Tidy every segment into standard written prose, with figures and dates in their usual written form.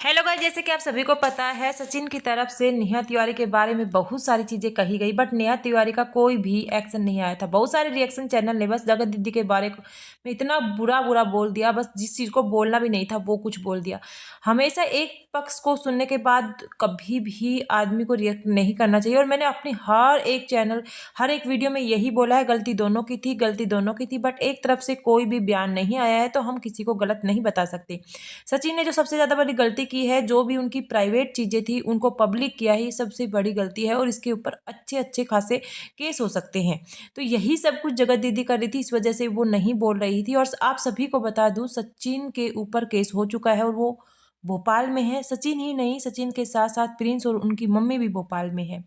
Hello guys, जैसे कि आप सभी को पता है सचिन की तरफ से नेहा तिवारी के बारे में बहुत सारी चीज़ें कही गई, बट नेहा तिवारी का कोई भी एक्शन नहीं आया था। बहुत सारे रिएक्शन चैनल ने बस जगत दीदी के बारे में इतना बुरा बुरा बोल दिया, बस जिस चीज़ को बोलना भी नहीं था वो कुछ बोल दिया। हमेशा एक पक्ष को सुनने के बाद कभी भी आदमी को रिएक्ट नहीं करना चाहिए। और मैंने अपनी हर एक चैनल हर एक वीडियो में यही बोला है, गलती दोनों की थी, गलती दोनों की थी, बट एक तरफ से कोई भी बयान नहीं आया है तो हम किसी को गलत नहीं बता सकते। सचिन ने जो सबसे ज़्यादा बड़ी गलती की है, जो भी उनकी प्राइवेट चीज़ें थी उनको पब्लिक किया ही सबसे बड़ी गलती है, और इसके ऊपर अच्छे अच्छे खासे केस हो सकते हैं। तो यही सब कुछ जगत दीदी कर रही थी, इस वजह से वो नहीं बोल रही थी। और आप सभी को बता दूं, सचिन के ऊपर केस हो चुका है और वो भोपाल में है। सचिन ही नहीं, सचिन के साथ साथ प्रिंस और उनकी मम्मी भी भोपाल में है।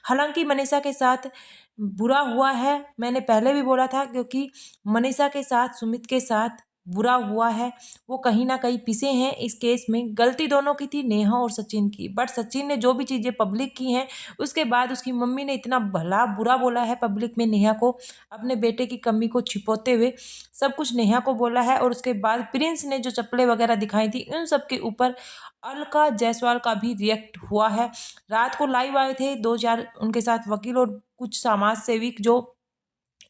हालांकि मनीषा के साथ बुरा हुआ है, मैंने पहले भी बोला था, क्योंकि मनीषा के साथ सुमित के साथ बुरा हुआ है। वो कहीं ना कहीं पिसे हैं इस केस में। गलती दोनों की थी, नेहा और सचिन की, बट सचिन ने जो भी चीज़ें पब्लिक की हैं उसके बाद उसकी मम्मी ने इतना भला बुरा बोला है पब्लिक में नेहा को, अपने बेटे की कमी को छिपाते हुए सब कुछ नेहा को बोला है। और उसके बाद प्रिंस ने जो चप्पलें वगैरह दिखाई थी उन सब के ऊपर अलका जायसवाल का भी रिएक्ट हुआ है। रात को लाइव आए थे 2-4 उनके साथ वकील और कुछ समाज सेविक जो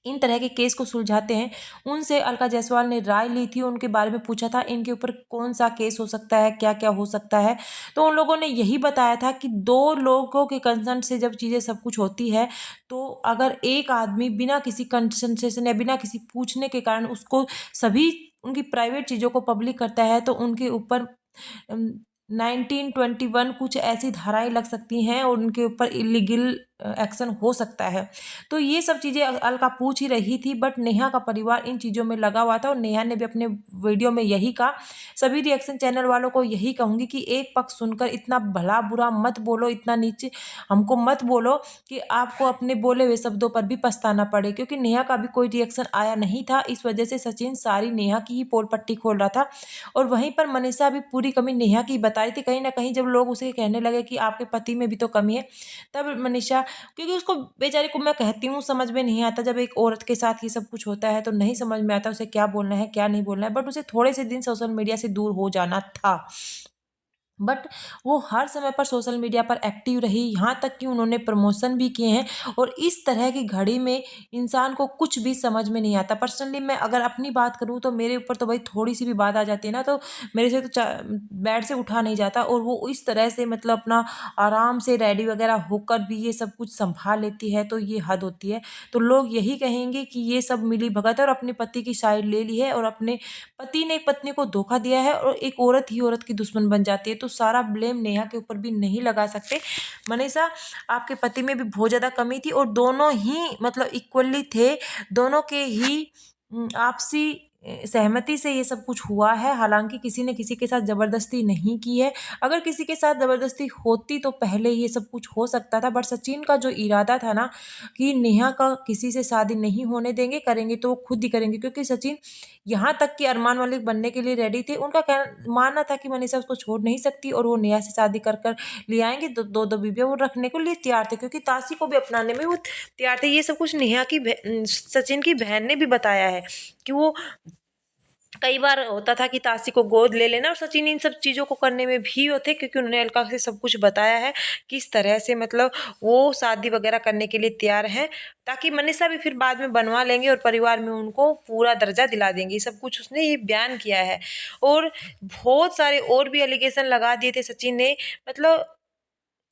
इन तरह के केस को सुलझाते हैं, उनसे अलका जायसवाल ने राय ली थी, उनके बारे में पूछा था इनके ऊपर कौन सा केस हो सकता है, क्या क्या हो सकता है। तो उन लोगों ने यही बताया था कि 2 लोगों के कंसंट से जब चीज़ें सब कुछ होती है, तो अगर एक आदमी बिना किसी कंसंट्रेशन या बिना किसी पूछने के कारण उसको सभी उनकी प्राइवेट चीज़ों को पब्लिक करता है, तो उनके ऊपर 1921 कुछ ऐसी धाराएं लग सकती हैं और उनके ऊपर इलीगल एक्शन हो सकता है। तो ये सब चीज़ें अलका पूछ ही रही थी, बट नेहा का परिवार इन चीज़ों में लगा हुआ था और नेहा ने भी अपने वीडियो में यही कहा। सभी रिएक्शन चैनल वालों को यही कहूँगी कि एक पक्ष सुनकर इतना भला बुरा मत बोलो, इतना नीचे हमको मत बोलो कि आपको अपने बोले हुए शब्दों पर भी पछताना पड़े, क्योंकि नेहा का भी कोई रिएक्शन आया नहीं था। इस वजह से सचिन सारी नेहा की ही पोल पट्टी खोल रहा था, और वहीं पर मनीषा भी पूरी कमी नेहा की बता रही थी। कहीं ना कहीं जब लोग उसे कहने लगे कि आपके पति में भी तो कमी है, तब मनीषा, क्योंकि उसको बेचारे को मैं कहती हूँ समझ में नहीं आता, जब एक औरत के साथ ये सब कुछ होता है तो नहीं समझ में आता उसे क्या बोलना है क्या नहीं बोलना है। बट उसे थोड़े से दिन सोशल मीडिया से दूर हो जाना था, बट वो हर समय पर सोशल मीडिया पर एक्टिव रही, यहाँ तक कि उन्होंने प्रमोशन भी किए हैं। और इस तरह की घड़ी में इंसान को कुछ भी समझ में नहीं आता। पर्सनली मैं अगर अपनी बात करूँ तो मेरे ऊपर तो भाई थोड़ी सी भी बात आ जाती है ना, तो मेरे से तो बेड से उठा नहीं जाता। और वो इस तरह से मतलब अपना आराम से रेडी वगैरह होकर भी ये सब कुछ संभाल लेती है, तो ये हद होती है। तो लोग यही कहेंगे कि ये सब मिली भगत है और अपने पति की साइड ले ली है, और अपने पति ने पत्नी को धोखा दिया है, और एक औरत ही औरत की दुश्मन बन जाती है। तो सारा ब्लेम नेहा के ऊपर भी नहीं लगा सकते। मनीषा, आपके पति में भी बहुत ज़्यादा कमी थी, और दोनों ही मतलब इक्वली थे, दोनों के ही आपसी सहमति से ये सब कुछ हुआ है। हालांकि किसी ने किसी के साथ ज़बरदस्ती नहीं की है। अगर किसी के साथ ज़बरदस्ती होती तो पहले ये सब कुछ हो सकता था। बट सचिन का जो इरादा था ना कि नेहा का किसी से शादी नहीं होने देंगे, करेंगे तो वो खुद ही करेंगे, क्योंकि सचिन यहाँ तक कि अरमान मलिक बनने के लिए रेडी थे। उनका मानना था कि मनीषा उसको छोड़ नहीं सकती, और वो नेहा से शादी कर कर ले आएंगे। दो दो बीबियाँ वो रखने को लिए तैयार थे, क्योंकि ताशी को भी अपनाने में वो तैयार थे। ये सब कुछ नेहा की सचिन की बहन ने भी बताया है कि वो कई बार होता था कि ताशी को गोद ले लेना, और सचिन इन सब चीज़ों को करने में भी होते, क्योंकि उन्होंने अलका से सब कुछ बताया है किस तरह से मतलब वो शादी वगैरह करने के लिए तैयार हैं, ताकि मनीषा भी फिर बाद में बनवा लेंगे और परिवार में उनको पूरा दर्जा दिला देंगे। सब कुछ उसने ये बयान किया है। और बहुत सारे और भी एलिगेशन लगा दिए थे सचिन ने, मतलब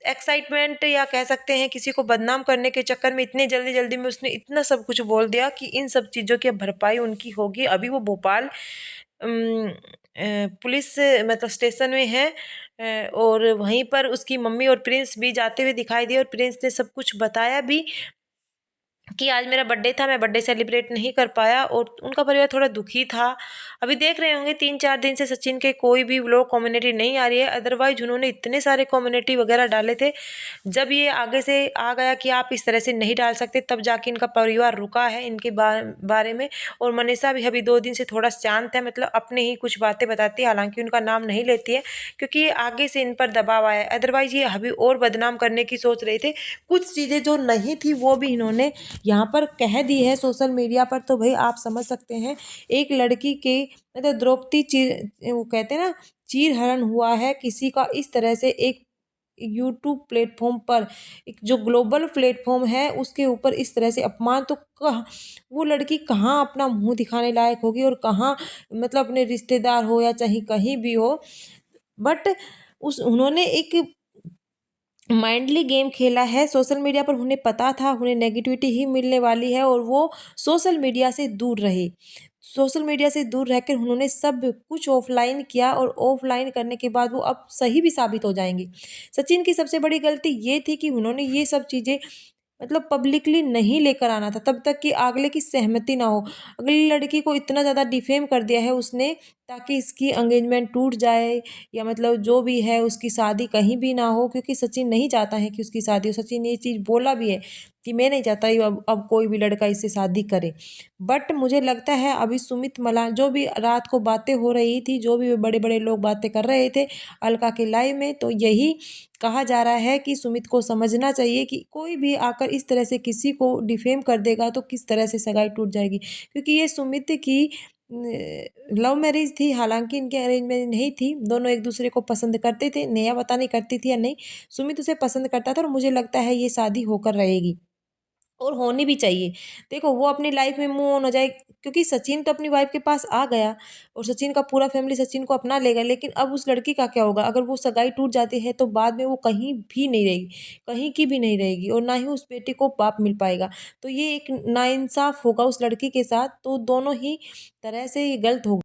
एक्साइटमेंट या कह सकते हैं किसी को बदनाम करने के चक्कर में इतने जल्दी जल्दी में उसने इतना सब कुछ बोल दिया कि इन सब चीज़ों की भरपाई उनकी होगी। अभी वो भोपाल पुलिस मतलब स्टेशन में है, और वहीं पर उसकी मम्मी और प्रिंस भी जाते हुए दिखाई दिए, और प्रिंस ने सब कुछ बताया भी कि आज मेरा बर्थडे था, मैं बर्थडे सेलिब्रेट नहीं कर पाया, और उनका परिवार थोड़ा दुखी था। अभी देख रहे होंगे 3-4 दिन से सचिन के कोई भी व्लॉग कम्युनिटी नहीं आ रही है। अदरवाइज उन्होंने इतने सारे कम्युनिटी वगैरह डाले थे। जब ये आगे से आ गया कि आप इस तरह से नहीं डाल सकते, तब जाके इनका परिवार रुका है इनके बारे में। और मनीषा भी अभी 2 दिन से थोड़ा शांत है, मतलब अपने ही कुछ बातें बताती है, हालांकि उनका नाम नहीं लेती है, क्योंकि ये आगे से इन पर दबाव आया है। अदरवाइज ये अभी और बदनाम करने की सोच रहे थे। कुछ चीज़ें जो नहीं थी वो भी इन्होंने यहाँ पर कह दी है सोशल मीडिया पर, तो भाई आप समझ सकते हैं एक लड़की के मतलब द्रौपदी चीर वो कहते हैं ना चीरहरण हुआ है किसी का इस तरह से एक यूट्यूब प्लेटफॉर्म पर, एक जो ग्लोबल प्लेटफॉर्म है उसके ऊपर इस तरह से अपमान, तो वो लड़की कहाँ अपना मुंह दिखाने लायक होगी और कहाँ मतलब अपने रिश्तेदार हो या चाहे कहीं भी हो। बट उस उन्होंने एक माइंडली गेम खेला है सोशल मीडिया पर, उन्हें पता था उन्हें नेगेटिविटी ही मिलने वाली है और वो सोशल मीडिया से दूर रहे। सोशल मीडिया से दूर रहकर उन्होंने सब कुछ ऑफलाइन किया और ऑफलाइन करने के बाद वो अब सही भी साबित हो जाएंगे। सचिन की सबसे बड़ी गलती ये थी कि उन्होंने ये सब चीज़ें मतलब पब्लिकली नहीं लेकर आना था तब तक कि अगले की सहमति ना हो। अगली लड़की को इतना ज़्यादा डिफेम कर दिया है उसने ताकि इसकी एंगेजमेंट टूट जाए या मतलब जो भी है उसकी शादी कहीं भी ना हो, क्योंकि सचिन नहीं चाहता है कि उसकी शादी हो। सचिन ये चीज़ बोला भी है कि मैं नहीं चाहता अब कोई भी लड़का इससे शादी करे। बट मुझे लगता है अभी सुमित मलान जो भी रात को बातें हो रही थी, जो भी बड़े बड़े लोग बातें कर रहे थे अलका के लाइव में, तो यही कहा जा रहा है कि सुमित को समझना चाहिए कि कोई भी आकर इस तरह से किसी को डिफेम कर देगा तो किस तरह से सगाई टूट जाएगी। क्योंकि ये सुमित की लव मैरिज थी, हालांकि इनकी अरेंज मैरिज नहीं थी। दोनों एक दूसरे को पसंद करते थे, नेहा पता नहीं करती थी या नहीं। सुमित उसे पसंद करता था और मुझे लगता है ये शादी होकर रहेगी और होनी भी चाहिए। देखो वो अपनी लाइफ में मूव ऑन हो जाए, क्योंकि सचिन तो अपनी वाइफ के पास आ गया और सचिन का पूरा फैमिली सचिन को अपना लेगा, लेकिन अब उस लड़की का क्या होगा? अगर वो सगाई टूट जाती है तो बाद में वो कहीं भी नहीं रहेगी, कहीं की भी नहीं रहेगी और ना ही उस बेटे को बाप मिल पाएगा। तो ये एक नाइंसाफ होगा उस लड़की के साथ, तो दोनों ही तरह से ये गलत होगा।